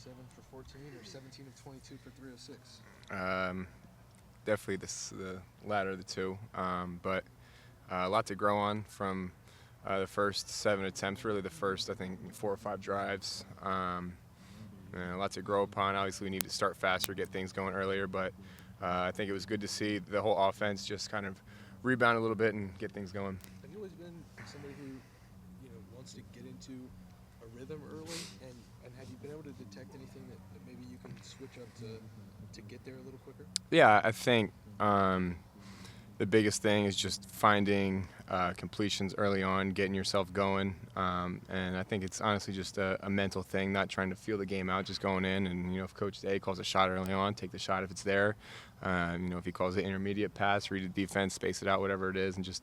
7 for 14 or 17 of 22 for 306? Definitely the latter of the two, but a lot to grow on from the first 7 attempts, really the first, I think, 4 or 5 drives. A lot to grow upon. Obviously, we need to start faster, get things going earlier, but I think it was good to see the whole offense just kind of rebound a little bit and get things going. Have you always been somebody who, wants to get into a rhythm early, and have you been able to detect anything that maybe you can switch up to get there a little quicker? Yeah, I think the biggest thing is just finding completions early on, getting yourself going, and I think it's honestly just a mental thing, not trying to feel the game out, just going in and, if Coach A calls a shot early on, take the shot if it's there. If he calls it intermediate pass, read the defense, space it out, whatever it is, and just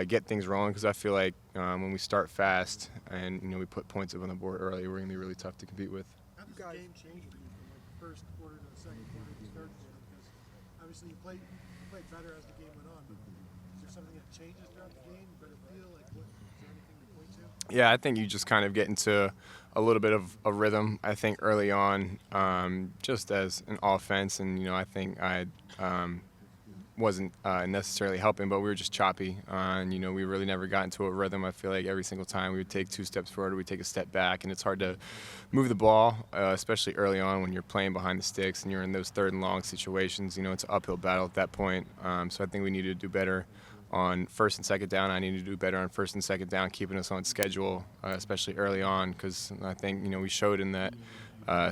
get things rolling, because I feel like when we start fast and, we put points up on the board early, we're going to be really tough to compete with. How does the game change for you from the first quarter to the second quarter to the third quarter? Because obviously you played better as the game went on, but is there something that changes throughout the game? Better feel? Is there anything to point to? Yeah, I think you just kind of get into a little bit of a rhythm, I think, early on, just as an offense. And, I think I wasn't necessarily helping, but we were just choppy. And, we really never got into a rhythm. I feel like every single time we would take 2 steps forward, we'd take a step back. And it's hard to move the ball, especially early on when you're playing behind the sticks and you're in those 3rd and long situations. It's an uphill battle at that point. So I think we need to do better on 1st and 2nd down. I need to do better on 1st and 2nd down, keeping us on schedule, especially early on, because I think, we showed in that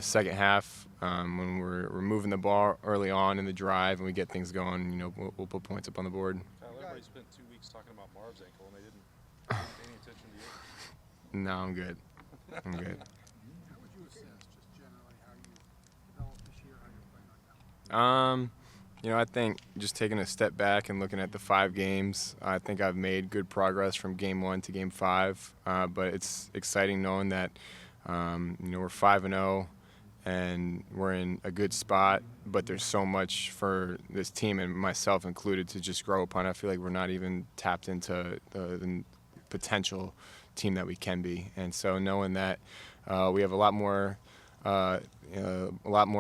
second half when we're moving the ball early on in the drive and we get things going, we'll put points up on the board. Kyle, everybody spent 2 weeks talking about Marv's ankle, and they didn't pay any attention to you. No, I'm good. I'm good. How would you assess just generally how you developed this year, how you're playing right now? I think just taking a step back and looking at the 5 games, I think I've made good progress from game 1 to game 5. But it's exciting knowing that, we're 5-0 and we're in a good spot. But there's so much for this team and myself included to just grow upon. I feel like we're not even tapped into the potential team that we can be. And so knowing that we have a lot more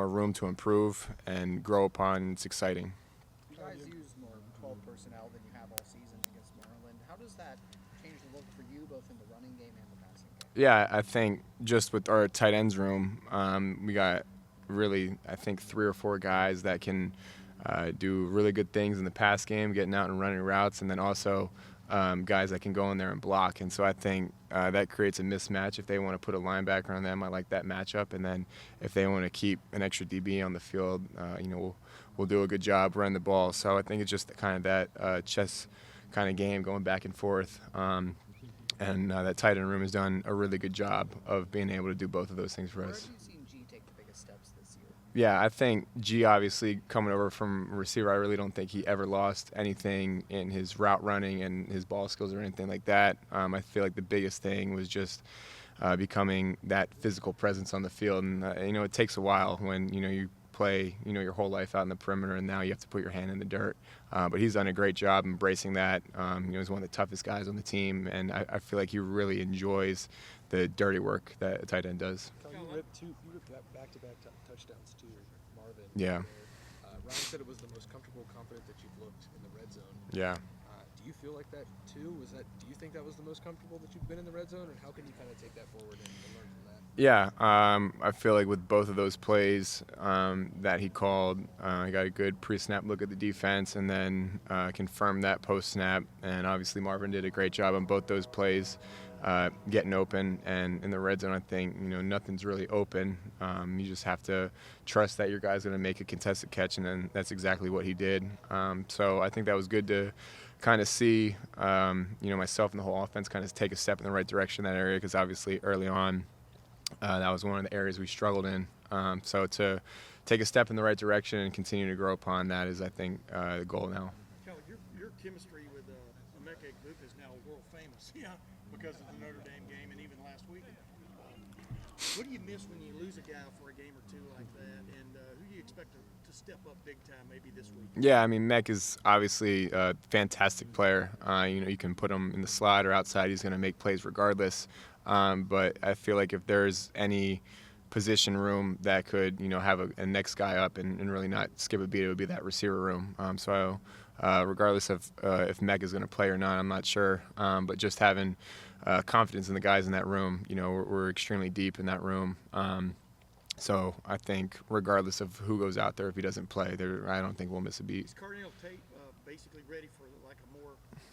room to improve and grow upon. It's exciting. You guys use more 12 personnel than you have all season against Maryland. How does that change the look for you, both in the running game and the passing game? Yeah, I think just with our tight ends room, we got really, I think, 3 or 4 guys that can do really good things in the pass game, getting out and running routes, and then also guys that can go in there and block. And so I think that creates a mismatch. If they want to put a linebacker on them, I like that matchup. And then if they want to keep an extra DB on the field, we'll do a good job running the ball. So I think it's just kind of that chess kind of game going back and forth. And that tight end room has done a really good job of being able to do both of those things for us. Where have you seen G take the biggest steps this year? Yeah, I think G, obviously, coming over from receiver, I really don't think he ever lost anything in his route running and his ball skills or anything like that. I feel like the biggest thing was just becoming that physical presence on the field. And, it takes a while when, you play, your whole life out in the perimeter, and now you have to put your hand in the dirt. But he's done a great job embracing that. He's one of the toughest guys on the team, and I feel like he really enjoys the dirty work that a tight end does. You ripped back-to-back touchdowns to Marvin. Yeah. Ryan said it was the most comfortable, confident that you've looked in the red zone. Yeah. Do you feel like that too? Do you think that was the most comfortable that you've been in the red zone, and how can you kind of take that forward and learn from that? Yeah, I feel like with both of those plays that he called, he got a good pre-snap look at the defense and then confirmed that post-snap. And obviously Marvin did a great job on both those plays, getting open. And in the red zone, I think, nothing's really open. You just have to trust that your guy's going to make a contested catch, and then that's exactly what he did. So I think that was good to kind of see, myself and the whole offense kind of take a step in the right direction in that area, because obviously early on, that was one of the areas we struggled in. So to take a step in the right direction and continue to grow upon that is, I think, the goal now. Kelly, your chemistry with Emeka Egbuka is now world famous, because of the Notre Dame game and even last week. What do you miss when you lose a guy for a game or two like that? And who do you expect to step up big time maybe this week? Yeah, I mean, Mech is obviously a fantastic player. You can put him in the slot or outside. He's going to make plays regardless. But I feel like if there's any position room that could, have a next guy up and really not skip a beat, it would be that receiver room. So regardless of if Mech is going to play or not, I'm not sure. But just having confidence in the guys in that room, we're extremely deep in that room. So I think regardless of who goes out there, if he doesn't play, I don't think we'll miss a beat. Is Cardinal Tate basically ready for like a more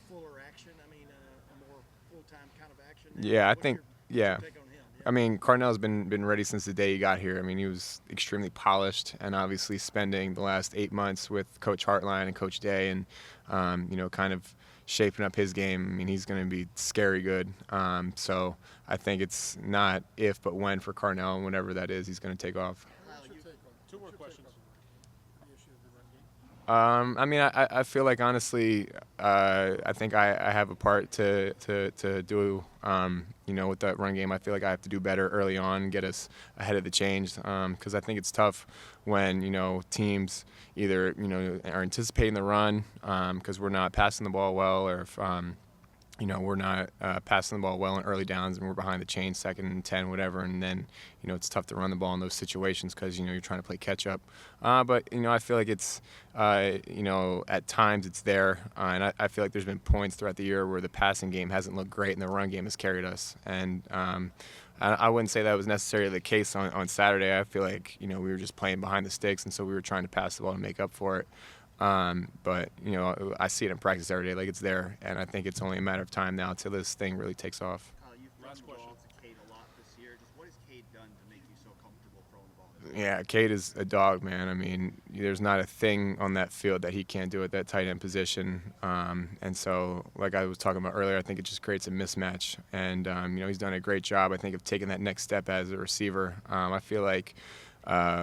fuller action? I mean, a more full-time kind of action? Yeah, I think. What's your take on him? I mean, Cardinal's been ready since the day he got here. I mean, he was extremely polished, and obviously spending the last 8 months with Coach Hartline and Coach Day, and kind of shaping up his game. I mean, he's going to be scary good. So I think it's not if but when for Cardinal, and whenever that is, he's going to take off. Two more questions. I mean, I feel like honestly, I think I have a part to do. With that run game, I feel like I have to do better early on and get us ahead of the change. Because I think it's tough when teams either are anticipating the run because we're not passing the ball well, or if we're not passing the ball well in early downs and we're behind the chain, 2nd and 10, whatever, and then it's tough to run the ball in those situations because you're trying to play catch up. But I feel like it's at times it's there, and I feel like there's been points throughout the year where the passing game hasn't looked great and the run game has carried us. And I wouldn't say that was necessarily the case on Saturday. I feel like we were just playing behind the sticks, and so we were trying to pass the ball to make up for it. But I see it in practice every day, like it's there, and I think it's only a matter of time now till this thing really takes off. You've thrown the ball to Cade a lot this year. Just what has Cade done to make you so comfortable throwing the ball? Yeah, Cade is a dog, man. I mean, there's not a thing on that field that he can't do at that tight end position. And so, like I was talking about earlier, I think it just creates a mismatch. And he's done a great job, I think, of taking that next step as a receiver. I feel like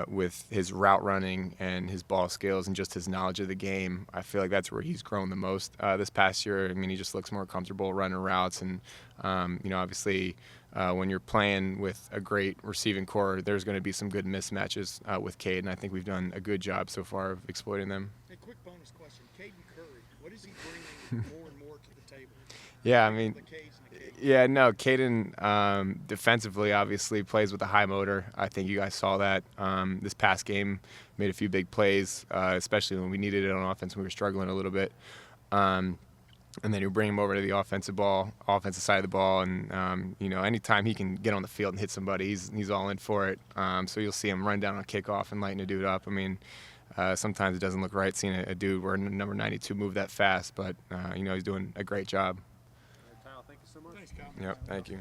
with his route running and his ball skills and just his knowledge of the game, I feel like that's where he's grown the most this past year. I mean, he just looks more comfortable running routes. And, obviously when you're playing with a great receiving core, there's going to be some good mismatches with Cade, and I think we've done a good job so far of exploiting them. A quick bonus question. Caden Curry, what is he bringing more and more to the table? Yeah, I mean, The Cades and the Cades. yeah, no, Caden defensively obviously plays with a high motor. I think you guys saw that this past game, made a few big plays, especially when we needed it on offense. We were struggling a little bit. And then you bring him over to the offensive side of the ball, and anytime he can get on the field and hit somebody, he's all in for it. So you'll see him run down on kickoff and lighten a dude up. I mean, sometimes it doesn't look right seeing a dude wearing number 92 move that fast, but he's doing a great job. Kyle, thank you so much. Thanks, Kyle. Yep, thank you.